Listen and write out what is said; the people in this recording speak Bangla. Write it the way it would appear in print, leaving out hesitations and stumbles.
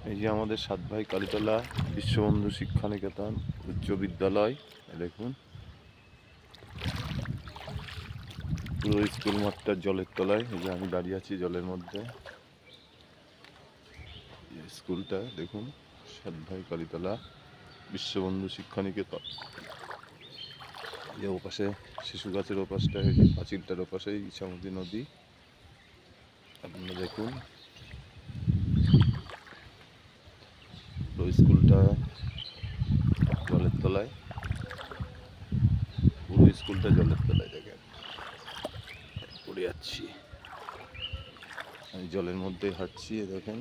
এই যে আমাদের সাতভাই কালীতলা বিশ্ববন্ধু শিক্ষানিকেতন উচ্চ বিদ্যালয়। দেখুন পুরো স্কুল মাঠটা জলের তলায়। এই যে আমি দাঁড়িয়ে আছি জলের মধ্যে। স্কুলটা দেখুন, সাতভাই কালীতলা বিশ্ববন্ধু শিক্ষানিকেতন। যে ওপাশে শিশু গাছের ওপাশটায়, এই যে পাঁচিলটার ওপাশেই ইছামতি নদী। আপনারা দেখুন পুরো স্কুলটা জলের তলায়, পুরো স্কুলটা জলের তলায়। দেখেন পড়ে যাচ্ছি, আমি জলের মধ্যে হাঁটছি। দেখেন